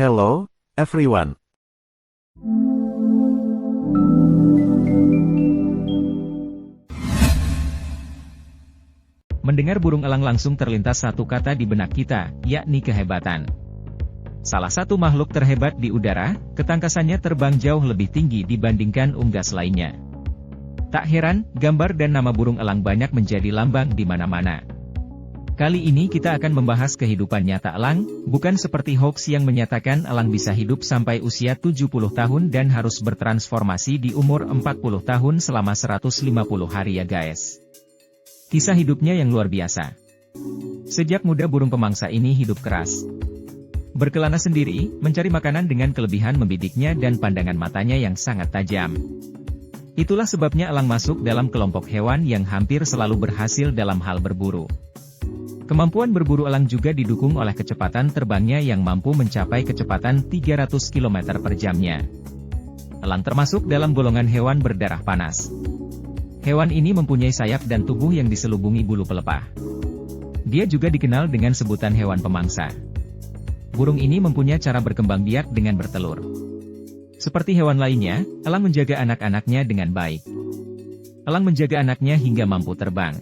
Hello, everyone. Mendengar burung elang langsung terlintas satu kata di benak kita, yakni kehebatan. Salah satu makhluk terhebat di udara, ketangkasannya terbang jauh lebih tinggi dibandingkan unggas lainnya. Tak heran, gambar dan nama burung elang banyak menjadi lambang di mana-mana. Kali ini kita akan membahas kehidupan nyata elang, bukan seperti hoax yang menyatakan elang bisa hidup sampai usia 70 tahun dan harus bertransformasi di umur 40 tahun selama 150 hari ya guys. Kisah hidupnya yang luar biasa. Sejak muda burung pemangsa ini hidup keras. Berkelana sendiri, mencari makanan dengan kelebihan membidiknya dan pandangan matanya yang sangat tajam. Itulah sebabnya elang masuk dalam kelompok hewan yang hampir selalu berhasil dalam hal berburu. Kemampuan berburu elang juga didukung oleh kecepatan terbangnya yang mampu mencapai kecepatan 300 km per jamnya. Elang termasuk dalam golongan hewan berdarah panas. Hewan ini mempunyai sayap dan tubuh yang diselubungi bulu pelepah. Dia juga dikenal dengan sebutan hewan pemangsa. Burung ini mempunyai cara berkembang biak dengan bertelur. Seperti hewan lainnya, elang menjaga anak-anaknya dengan baik. Elang menjaga anaknya hingga mampu terbang.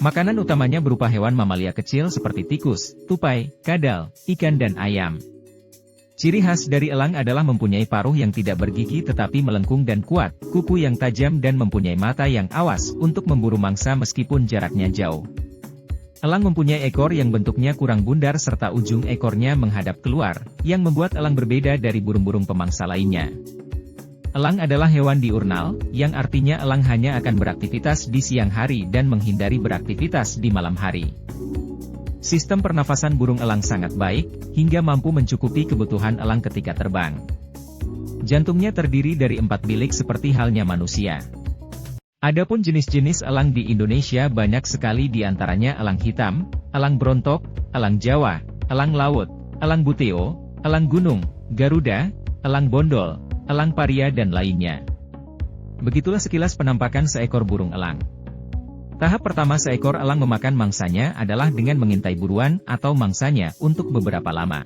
Makanan utamanya berupa hewan mamalia kecil seperti tikus, tupai, kadal, ikan dan ayam. Ciri khas dari elang adalah mempunyai paruh yang tidak bergigi tetapi melengkung dan kuat, kuku yang tajam dan mempunyai mata yang awas untuk memburu mangsa meskipun jaraknya jauh. Elang mempunyai ekor yang bentuknya kurang bundar serta ujung ekornya menghadap keluar, yang membuat elang berbeda dari burung-burung pemangsa lainnya. Elang adalah hewan diurnal, yang artinya elang hanya akan beraktivitas di siang hari dan menghindari beraktivitas di malam hari. Sistem pernafasan burung elang sangat baik, hingga mampu mencukupi kebutuhan elang ketika terbang. Jantungnya terdiri dari 4 bilik seperti halnya manusia. Adapun jenis-jenis elang di Indonesia banyak sekali di antaranya elang hitam, elang brontok, elang Jawa, elang laut, elang buteo, elang gunung, garuda, elang bondol, elang paria dan lainnya. Begitulah sekilas penampakan seekor burung elang. Tahap pertama seekor elang memakan mangsanya adalah dengan mengintai buruan atau mangsanya untuk beberapa lama.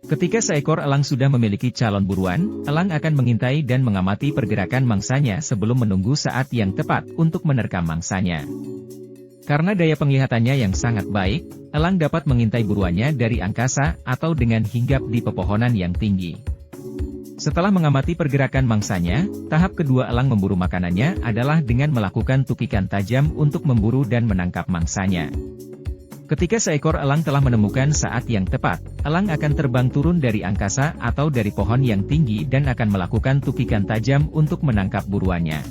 Ketika seekor elang sudah memiliki calon buruan, elang akan mengintai dan mengamati pergerakan mangsanya sebelum menunggu saat yang tepat untuk menerkam mangsanya. Karena daya penglihatannya yang sangat baik, elang dapat mengintai buruannya dari angkasa atau dengan hinggap di pepohonan yang tinggi. Setelah mengamati pergerakan mangsanya, tahap kedua elang memburu makanannya adalah dengan melakukan tukikan tajam untuk memburu dan menangkap mangsanya. Ketika seekor elang telah menemukan saat yang tepat, elang akan terbang turun dari angkasa atau dari pohon yang tinggi dan akan melakukan tukikan tajam untuk menangkap buruannya.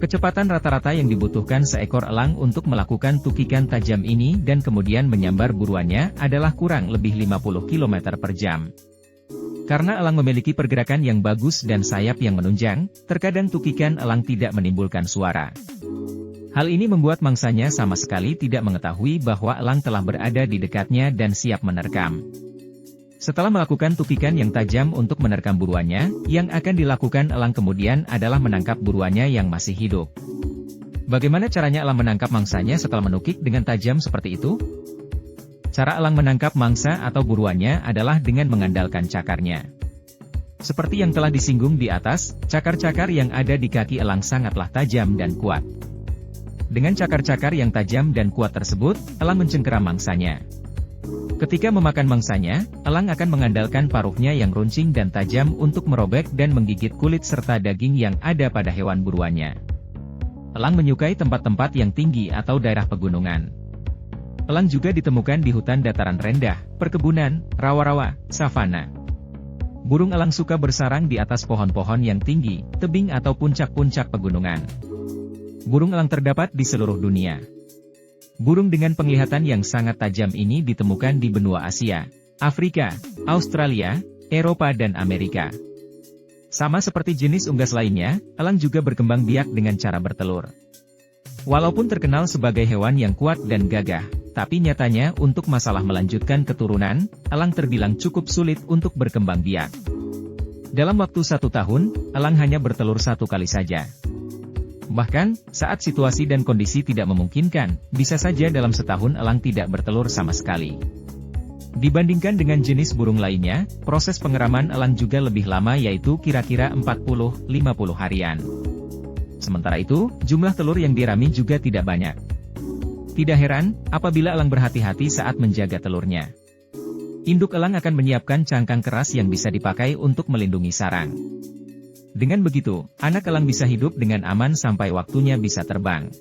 Kecepatan rata-rata yang dibutuhkan seekor elang untuk melakukan tukikan tajam ini dan kemudian menyambar buruannya adalah kurang lebih 50 km per jam. Karena elang memiliki pergerakan yang bagus dan sayap yang menunjang, terkadang tukikan elang tidak menimbulkan suara. Hal ini membuat mangsanya sama sekali tidak mengetahui bahwa elang telah berada di dekatnya dan siap menerkam. Setelah melakukan tukikan yang tajam untuk menerkam buruannya, yang akan dilakukan elang kemudian adalah menangkap buruannya yang masih hidup. Bagaimana caranya elang menangkap mangsanya setelah menukik dengan tajam seperti itu? Cara elang menangkap mangsa atau buruannya adalah dengan mengandalkan cakarnya. Seperti yang telah disinggung di atas, cakar-cakar yang ada di kaki elang sangatlah tajam dan kuat. Dengan cakar-cakar yang tajam dan kuat tersebut, elang mencengkeram mangsanya. Ketika memakan mangsanya, elang akan mengandalkan paruhnya yang runcing dan tajam untuk merobek dan menggigit kulit serta daging yang ada pada hewan buruannya. Elang menyukai tempat-tempat yang tinggi atau daerah pegunungan. Elang juga ditemukan di hutan dataran rendah, perkebunan, rawa-rawa, savana. Burung elang suka bersarang di atas pohon-pohon yang tinggi, tebing atau puncak-puncak pegunungan. Burung elang terdapat di seluruh dunia. Burung dengan penglihatan yang sangat tajam ini ditemukan di benua Asia, Afrika, Australia, Eropa dan Amerika. Sama seperti jenis unggas lainnya, elang juga berkembang biak dengan cara bertelur. Walaupun terkenal sebagai hewan yang kuat dan gagah, tapi nyatanya untuk masalah melanjutkan keturunan, elang terbilang cukup sulit untuk berkembang biak. Dalam waktu 1 tahun, elang hanya bertelur 1 kali saja. Bahkan, saat situasi dan kondisi tidak memungkinkan, bisa saja dalam setahun elang tidak bertelur sama sekali. Dibandingkan dengan jenis burung lainnya, proses pengeraman elang juga lebih lama yaitu kira-kira 40-50 harian. Sementara itu, jumlah telur yang dirami juga tidak banyak. Tidak heran, apabila elang berhati-hati saat menjaga telurnya. Induk elang akan menyiapkan cangkang keras yang bisa dipakai untuk melindungi sarang. Dengan begitu, anak elang bisa hidup dengan aman sampai waktunya bisa terbang.